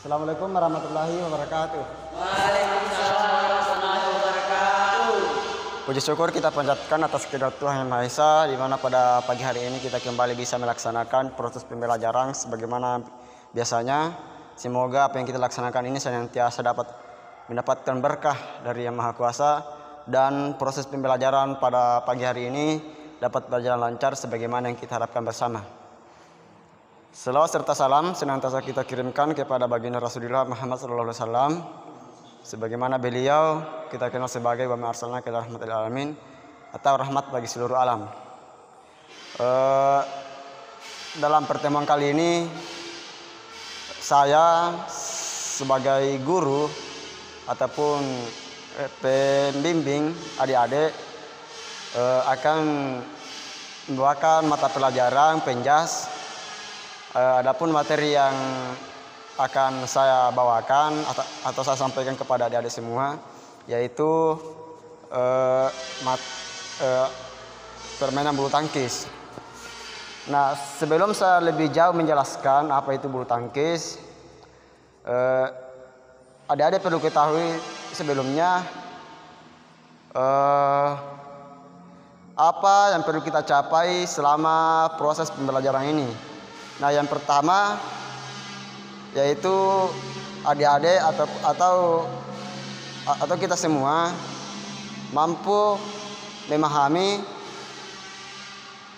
Assalamualaikum warahmatullahi wabarakatuh. Waalaikumsalam warahmatullahi wabarakatuh. Puji syukur kita panjatkan atas kehendak Tuhan Yang Maha Esa, di mana pada pagi hari ini kita kembali bisa melaksanakan proses pembelajaran sebagaimana biasanya. Semoga apa yang kita laksanakan ini senantiasa dapat mendapatkan berkah dari Yang Maha Kuasa, dan proses pembelajaran pada pagi hari ini dapat berjalan lancar sebagaimana yang kita harapkan bersama. Selawat serta salam senantiasa kita kirimkan kepada baginda Rasulullah Muhammad SAW, sebagaimana beliau kita kenal sebagai wa ma arsalnaka illa rahmatal lil alamin, atau rahmat bagi seluruh alam. Dalam pertemuan kali ini saya sebagai guru ataupun pembimbing adik-adik akan membawakan mata pelajaran penjas. Adapun materi yang akan saya bawakan atau saya sampaikan kepada adik-adik semua, yaitu permainan bulu tangkis. Nah, sebelum saya lebih jauh menjelaskan apa itu bulu tangkis, adik-adik perlu ketahui sebelumnya apa yang perlu kita capai selama proses pembelajaran ini. Nah, yang pertama yaitu adik-adik atau kita semua mampu memahami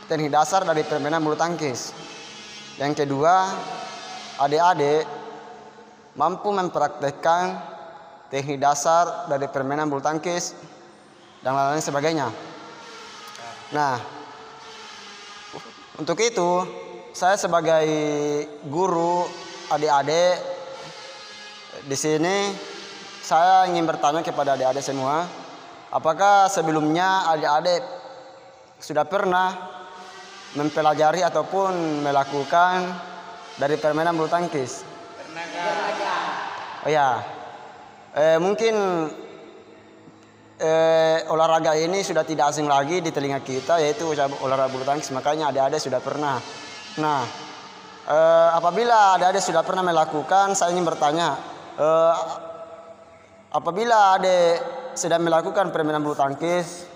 teknik dasar dari permainan bulu tangkis. Yang kedua, adik-adik mampu mempraktekkan teknik dasar dari permainan bulu tangkis dan lain-lain sebagainya. Nah, untuk itu saya sebagai guru adik-adik di sini, saya ingin bertanya kepada adik-adik semua, apakah sebelumnya adik-adik sudah pernah mempelajari ataupun melakukan dari permainan bulu tangkis? Pernah Kak? Oh ya, mungkin olahraga ini sudah tidak asing lagi di telinga kita, yaitu olahraga bulu tangkis. Makanya adik-adik sudah pernah. Nah, apabila adik-adik sudah pernah melakukan, saya ingin bertanya, apabila adik sedang melakukan permainan bulu tangkis,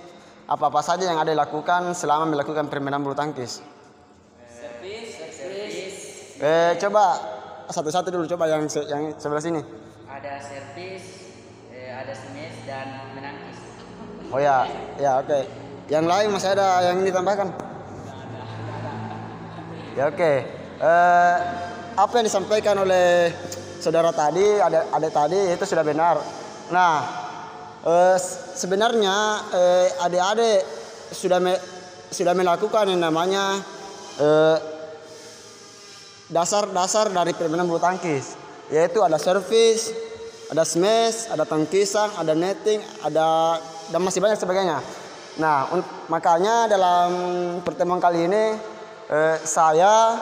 apa-apa saja yang adik lakukan selama melakukan permainan bulu tangkis? Servis. Coba satu-satu dulu, coba yang sebelah sini. Ada servis, ada smash dan menangkis. Oh ya, oke. Yang lain masih ada yang ingin ditambahkan? Ya oke. Apa yang disampaikan oleh saudara tadi, adik tadi, itu sudah benar. Nah, sebenarnya adik-adik sudah melakukan yang namanya dasar-dasar dari permainan bulu tangkis, yaitu ada servis, ada smash, ada tangkisan, ada netting, dan masih banyak sebagainya. Nah, makanya dalam pertemuan kali ini saya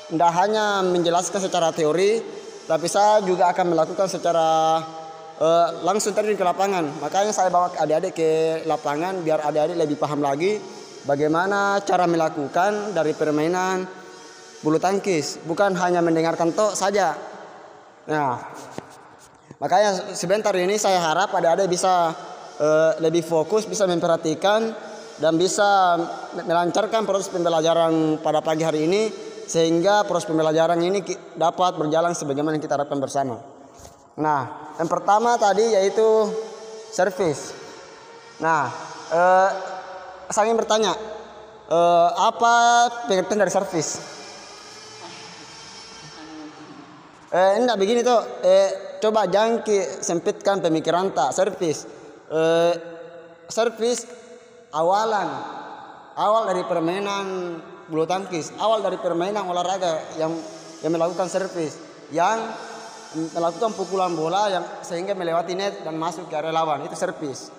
tidak hanya menjelaskan secara teori, tapi saya juga akan melakukan secara langsung terjun ke lapangan. Makanya saya bawa adik-adik ke lapangan biar adik-adik lebih paham lagi bagaimana cara melakukan dari permainan bulu tangkis, bukan hanya mendengarkan tok saja. Nah, makanya sebentar ini saya harap adik-adik bisa lebih fokus, bisa memperhatikan dan bisa melancarkan proses pembelajaran pada pagi hari ini, sehingga proses pembelajaran ini dapat berjalan sebagaimana yang kita harapkan bersama. Nah, yang pertama tadi yaitu servis. Nah, saya ingin bertanya, apa pengertian dari servis? Enggak begini tuh. Coba jangan sempitkan pemikiran tak. Servis awal dari permainan bulu tangkis, awal dari permainan olahraga yang melakukan servis, yang melakukan pukulan bola yang sehingga melewati net dan masuk ke area lawan, itu servis.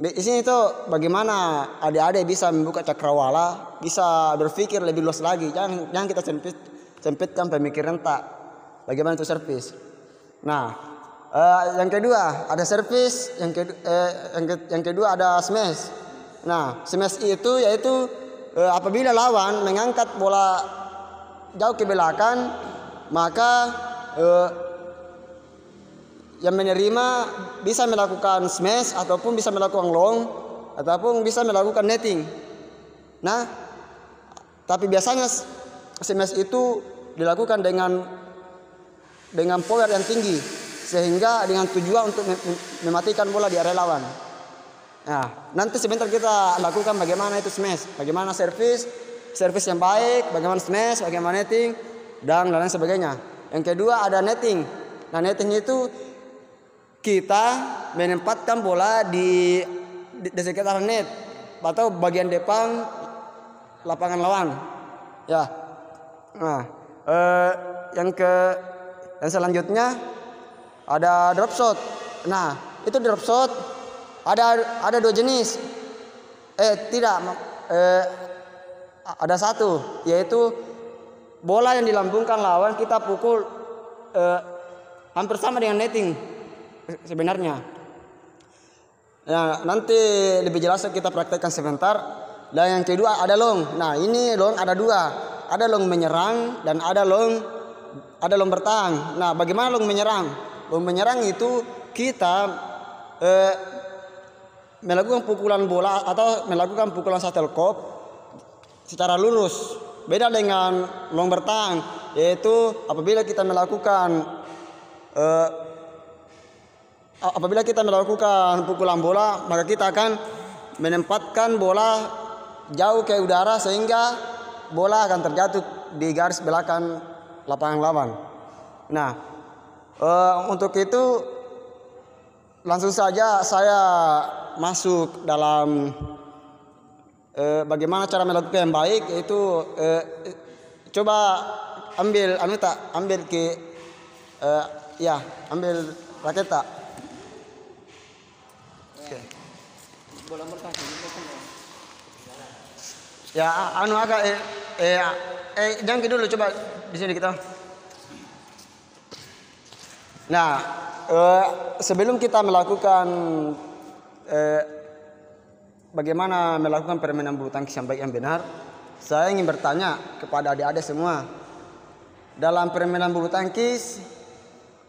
Di sini tuh bagaimana adik-adik bisa membuka cakrawala, bisa berpikir lebih luas lagi. Jangan kita sempitkan pemikiran tak. Bagaimana itu servis? Nah, yang kedua ada servis, yang kedua ada smash. Nah, smash itu yaitu apabila lawan mengangkat bola jauh ke belakang, maka eh, yang menerima bisa melakukan smash ataupun bisa melakukan long ataupun bisa melakukan netting. Nah, tapi biasanya smash itu dilakukan dengan power yang tinggi sehingga dengan tujuan untuk mematikan bola di area lawan. Nah, nanti sebentar kita lakukan bagaimana itu smash, bagaimana servis yang baik, bagaimana smash, bagaimana netting dan lain sebagainya. Yang kedua ada netting. Nah, netting itu kita menempatkan bola di sekitar net atau bagian depan lapangan lawan. Ya. Nah, yang selanjutnya ada drop shot. Nah, itu drop shot ada dua jenis. Ada satu, yaitu bola yang dilambungkan lawan kita pukul hampir sama dengan netting sebenarnya. Nah, nanti lebih jelas kita praktekkan sebentar. Dan yang kedua ada long. Nah, ini long ada dua. Ada long menyerang dan ada long bertahan. Nah, bagaimana long menyerang? Long menyerang itu kita melakukan pukulan bola atau melakukan pukulan shuttlecock secara lurus. Beda dengan long bertahan, yaitu apabila kita melakukan pukulan bola, maka kita akan menempatkan bola jauh ke udara sehingga bola akan terjatuh di garis belakang lapangan lawan. Nah, untuk itu langsung saja saya masuk dalam bagaimana cara melakukan yang baik, yaitu coba ambil raket tak. Oke. Ya, agak jangan dulu, coba di sini kita. Nah, sebelum kita melakukan bagaimana melakukan permainan bulu tangkis yang baik yang benar, saya ingin bertanya kepada adik-adik semua. Dalam permainan bulu tangkis,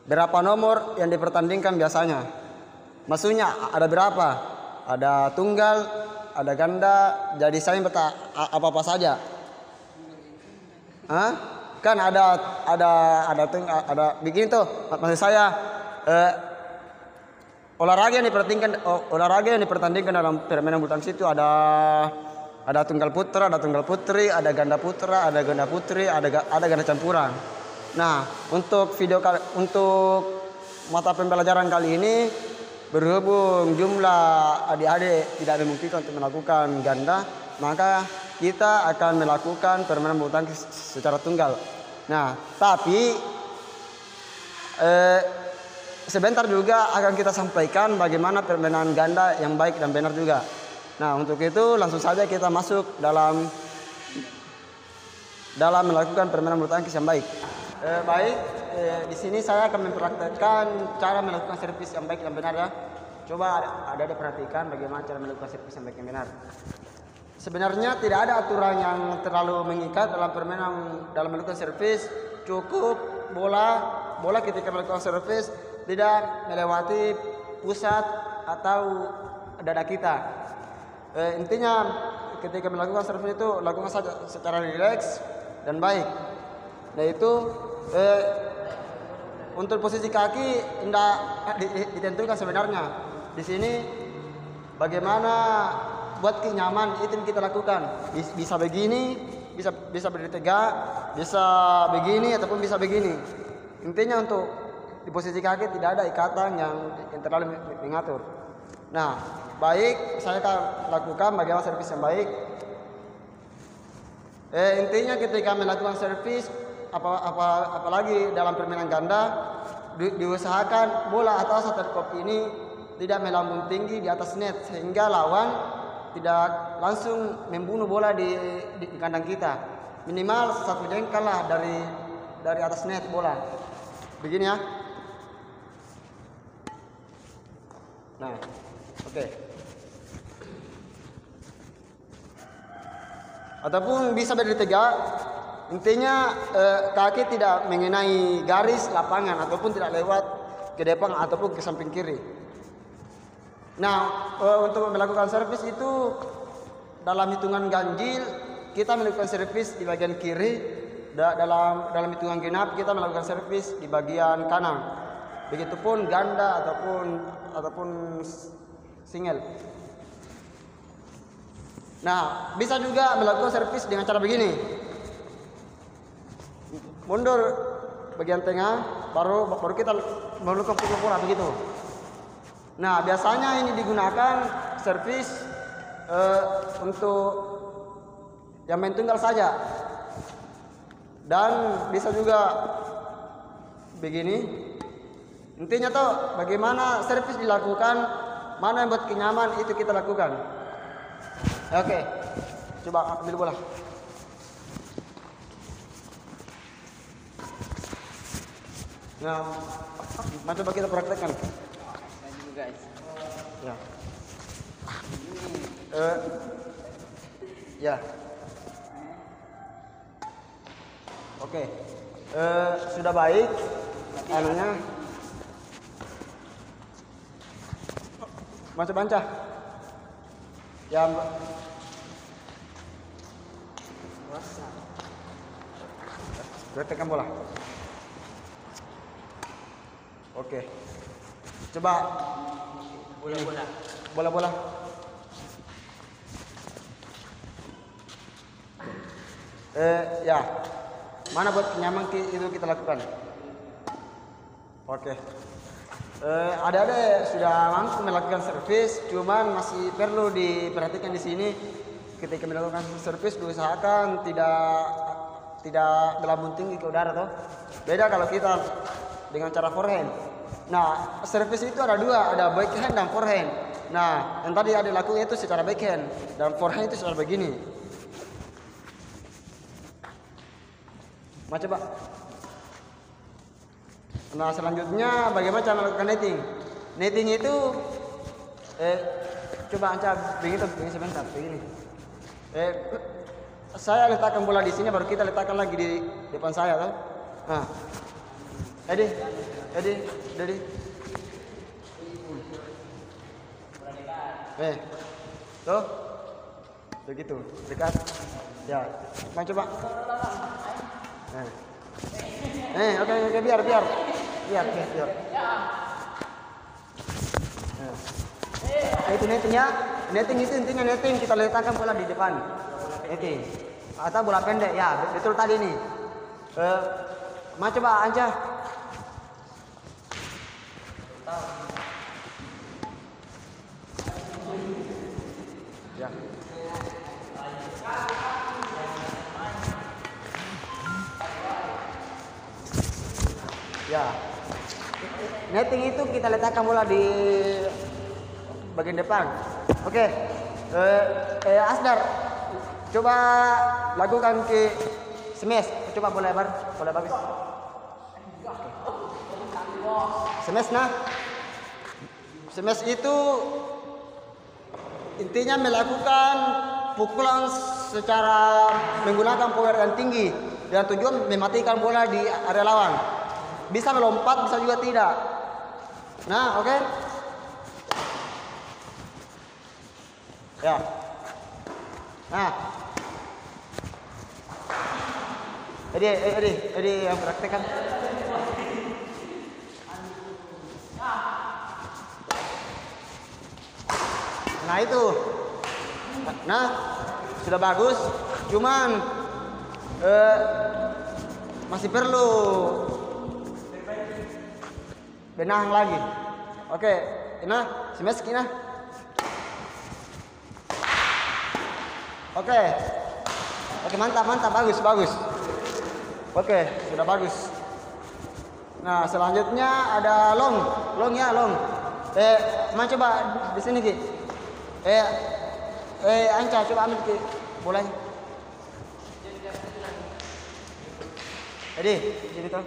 berapa nomor yang dipertandingkan biasanya? Maksudnya ada berapa? Ada tunggal, ada ganda, jadi saya apa saja. Hah? Kan ada begini tuh. Maksud saya olahraga yang dipertandingkan dalam permainan bulu tangkis itu ada tunggal putra, ada tunggal putri, ada ganda putra, ada ganda putri, ada ganda campuran. Nah, untuk mata pembelajaran kali ini, berhubung jumlah adik-adik tidak memungkinkan untuk melakukan ganda, maka kita akan melakukan permainan bulu tangkis secara tunggal. Nah, tapi sebentar juga akan kita sampaikan bagaimana permainan ganda yang baik dan benar juga. Nah, untuk itu langsung saja kita masuk dalam melakukan permainan bulu tangkis yang baik. Di sini saya akan mempraktekkan cara melakukan servis yang baik dan benar ya. Coba ada perhatikan bagaimana cara melakukan servis yang baik dan benar. Sebenarnya tidak ada aturan yang terlalu mengikat dalam melakukan servis. Cukup bola ketika melakukan servis tidak melewati pusat atau dada kita. Intinya ketika melakukan servis itu lakukan saja secara rileks dan baik. Nah, itu untuk posisi kaki tidak ditentukan sebenarnya. Di sini bagaimana buat nyaman itu kita lakukan. Bisa begini, bisa berdiri tegak, bisa begini ataupun bisa begini. Intinya untuk di posisi kaki tidak ada ikatan yang terlalu mengatur. Nah, baik, saya akan lakukan bagaimana servis yang baik. Intinya ketika melakukan servis, apalagi dalam permainan ganda, diusahakan bola atau shuttlecock ini tidak melambung tinggi di atas net sehingga lawan tidak langsung membunuh bola di kandang kita. Minimal 1 jengkal lah dari atas net bola. Begini ya. Nah, oke. Ataupun bisa berdiri tegak Intinya kaki tidak mengenai garis lapangan ataupun tidak lewat ke depan ataupun ke samping kiri. Nah, untuk melakukan servis itu dalam hitungan ganjil kita melakukan servis di bagian kiri, dalam hitungan genap kita melakukan servis di bagian kanan. Begitupun ganda ataupun single. Nah, bisa juga melakukan servis dengan cara begini. Mundur bagian tengah, baru kita melakukan pukul bola begitu. Nah, biasanya ini digunakan servis untuk yang main tunggal saja. Dan bisa juga begini. Intinya tuh bagaimana servis dilakukan, mana yang buat kenyaman itu kita lakukan. Oke, coba ambil bola. Nah, coba kita praktekkan. Guys. Ya. Ya. Oke. Sudah baik. Anunya. Banca. Ya. Praktekkan bola. Oke. Coba bola. Ya. Mana buat nyaman itu kita lakukan. Oke. Ada sudah mampu melakukan servis, cuman masih perlu diperhatikan di sini ketika melakukan servis diusahakan tidak melambung tinggi ke udara toh. Beda kalau kita dengan cara forehand. Nah, servis itu ada dua, ada backhand dan forehand. Nah, yang tadi ada lakukan itu secara backhand dan forehand itu secara begini. Coba. Nah, selanjutnya bagaimana cara melakukan netting? Netting itu coba Anca begini sebentar, begini. Saya letakkan bola di sini, baru kita letakkan lagi di depan saya toh. Nah. Edi. Tuh. Begitu, dekat. Ya, coba. Oke, biar. Itu nettingnya. Netting itu intinya netting kita letakkan bola di depan. Netting. Atau bola pendek ya, betul tadi nih. Coba Anja. Ya. Ya. Netting itu kita letakkan bola di bagian depan. Oke. Asdar, coba lakukan ke smash. Coba bola bagus. Smash nah. Smash itu intinya melakukan pukulan secara menggunakan power yang tinggi dengan tujuan mematikan bola di area lawan. Bisa melompat, bisa juga tidak. Nah, oke. Ya. Nah. Jadi yang praktekkan. Nah itu. Nah, sudah bagus. Cuman masih perlu benang lagi. Oke, nah, smash nah. Oke, mantap, bagus. Oke, sudah bagus. Nah, selanjutnya ada long. Coba di sini Ki. Anca coba ambil Ki bolanya. Jadi, sini tuh.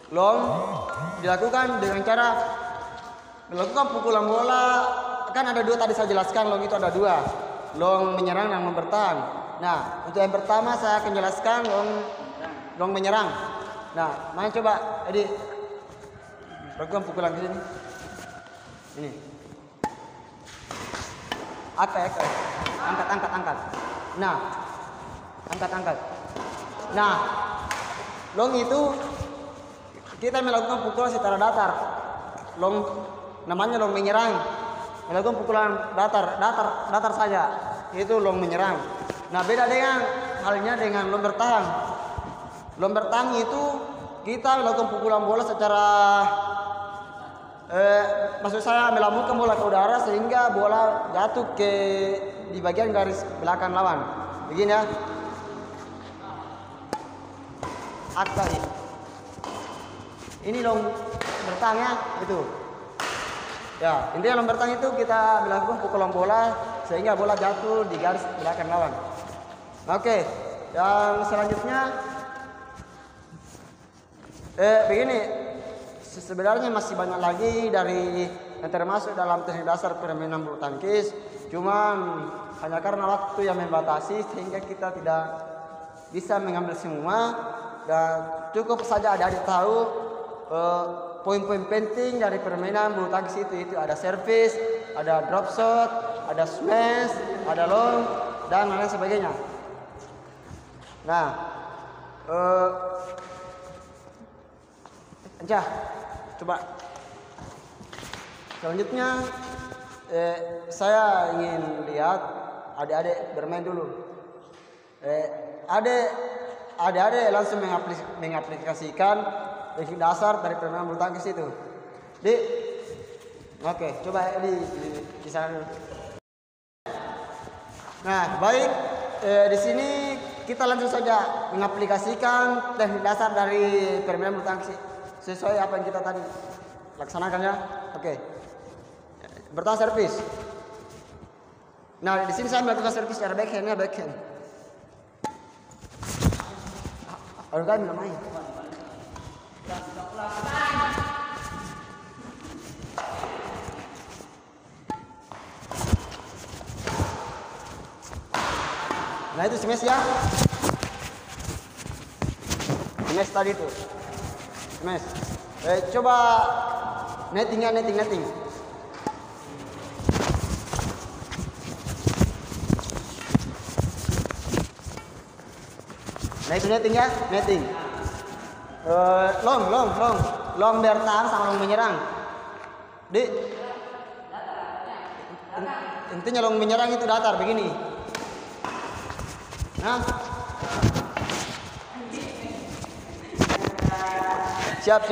Long dilakukan dengan cara melakukan pukulan bola. Kan ada dua tadi saya jelaskan, long itu ada dua. Long menyerang dan long bertahan. Nah, untuk yang pertama saya akan jelaskan long menyerang. Nah, main coba. Jadi lakukan pukulan ke sini. Ini. Angkat. Nah, angkat. Nah, long itu kita melakukan pukulan secara datar. Long namanya long menyerang. Melakukan pukulan datar saja. Itu long menyerang. Nah, beda dengan halnya dengan long bertahan. Long bertahan itu kita melakukan pukulan bola secara maksud saya melambungkan bola ke udara sehingga bola jatuh di bagian garis belakang lawan. Begini ya. Akta ini long bertahan ya, itu. Ya, intinya long bertahan itu kita melakukan pukulan bola sehingga bola jatuh di garis belakang lawan. Oke, yang selanjutnya begini. Sebenarnya masih banyak lagi dari yang termasuk dalam teknik dasar permainan bulu tangkis. Cuman hanya karena waktu yang membatasi sehingga kita tidak bisa mengambil semua. Dan cukup saja adik-adik tahu poin-poin penting dari permainan bulu tangkis itu ada service, ada drop shot, ada smash, ada long dan lain sebagainya. Nah, coba selanjutnya saya ingin lihat adik-adik bermain dulu. Adik-adik langsung mengaplikasikan teknik dasar dari permainan bulu tangkis itu. Oke, coba di kisah dulu. Nah, baik, di sini kita langsung saja mengaplikasikan teknik dasar dari permainan bulu tangkis sesuai apa yang kita tadi laksanakan ya. Oke. Pertama servis. Nah, di sini saya melakukan servis secara backhand. Aduh, kan belum main. Nah, itu smash ya. Smash tadi tuh. Smash. Coba netting. Nah, itu netting ya, netting. Long bertahan sama long menyerang. Intinya long menyerang itu datar begini. Nah, siap.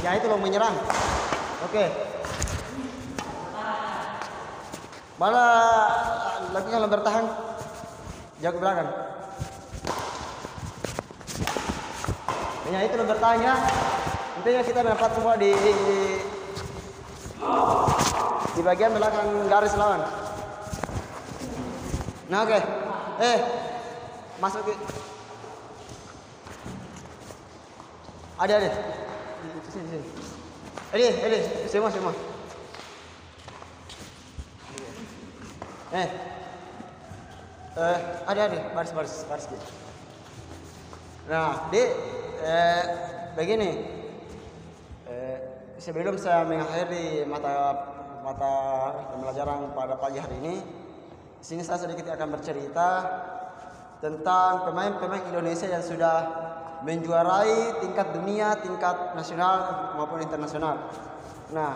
Ya, itu long menyerang. Oke. Mana lakukan long bertahan. Jauh ke belakang. Ya, itu long bertahan ya. Intinya kita menempatkan bola di bagian belakang garis lawan. Nah, oke. Masuk ke. Ada. Sini. Ada. Semua. Ada. Baris. Nah, begini. Sebelum saya mengakhiri mata pembelajaran pada pagi hari ini, di sini saya sedikit akan bercerita tentang pemain-pemain Indonesia yang sudah menjuarai tingkat dunia, tingkat nasional maupun internasional. Nah,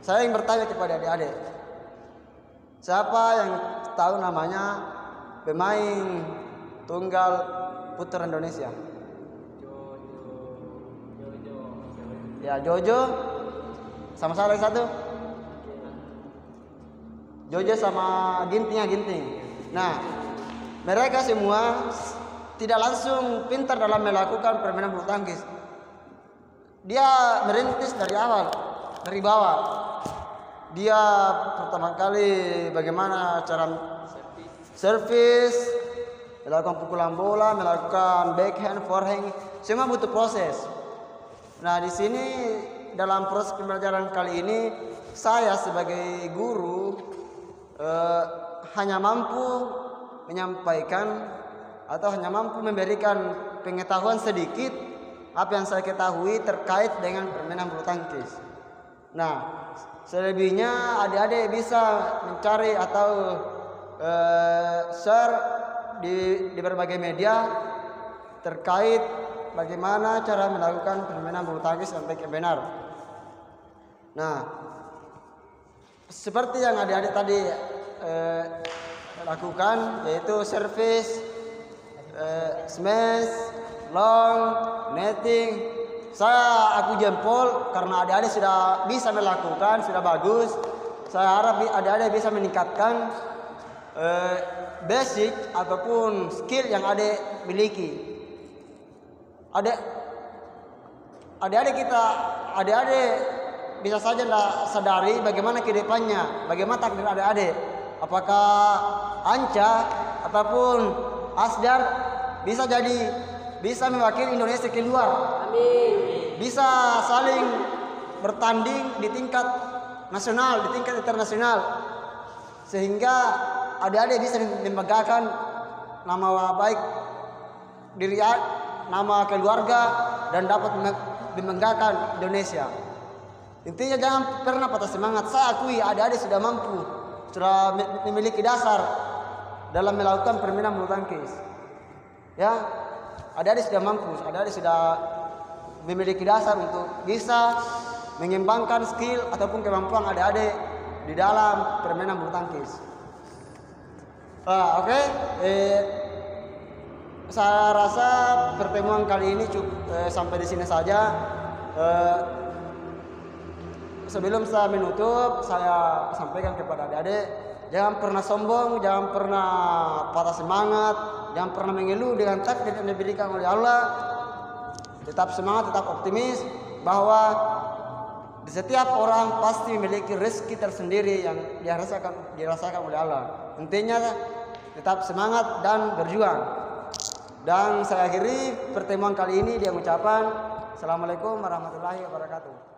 saya ingin bertanya kepada adik-adik, siapa yang tahu namanya pemain tunggal putra Indonesia? Ya, Jojo. Sama saya lagi satu. Jojo sama Ginting. Nah, mereka semua tidak langsung pintar dalam melakukan permainan bulu tangkis. Dia merintis dari awal, dari bawah. Dia pertama kali bagaimana cara servis, melakukan pukulan bola, melakukan backhand, forehand, semua butuh proses. Nah, di sini dalam proses pembelajaran kali ini saya sebagai guru hanya mampu menyampaikan atau hanya mampu memberikan pengetahuan sedikit apa yang saya ketahui terkait dengan permainan bulu tangkis. Nah, selebihnya adik-adik bisa mencari atau share di berbagai media terkait bagaimana cara melakukan permainan bulu tangkis yang baik yang benar. Nah, seperti yang adik-adik tadi lakukan, yaitu service, smash, long, netting. Aku jempol karena adik-adik sudah bisa melakukan, sudah bagus. Saya harap adik-adik bisa meningkatkan basic ataupun skill yang adik miliki. Adik-adik bisa saja tidak sadari bagaimana kehidupannya, bagaimana takdir adik-adik. Apakah Anca ataupun Asdar bisa mewakili Indonesia keluar. Amin. Bisa saling bertanding di tingkat nasional, di tingkat internasional, sehingga adik-adik bisa membanggakan nama baik diri, nama keluarga, dan dapat membanggakan Indonesia. Intinya jangan pernah patah semangat. Saya akui adik-adik sudah mampu, sudah memiliki dasar dalam melakukan permainan bulu tangkis. Ya, adik-adik sudah mampu, adik-adik sudah memiliki dasar untuk bisa mengembangkan skill ataupun kemampuan adik-adik di dalam permainan bulu tangkis. Oke. Saya rasa pertemuan kali ini cukup sampai di sini saja. Sebelum saya menutup, saya sampaikan kepada adik-adik, jangan pernah sombong, jangan pernah patah semangat, jangan pernah mengeluh dengan takdir yang diberikan oleh Allah. Tetap semangat, tetap optimis bahwa di setiap orang pasti memiliki rezeki tersendiri yang dirasakan oleh Allah. Intinya tetap semangat dan berjuang. Dan saya akhiri pertemuan kali ini dengan ucapan Assalamualaikum warahmatullahi wabarakatuh.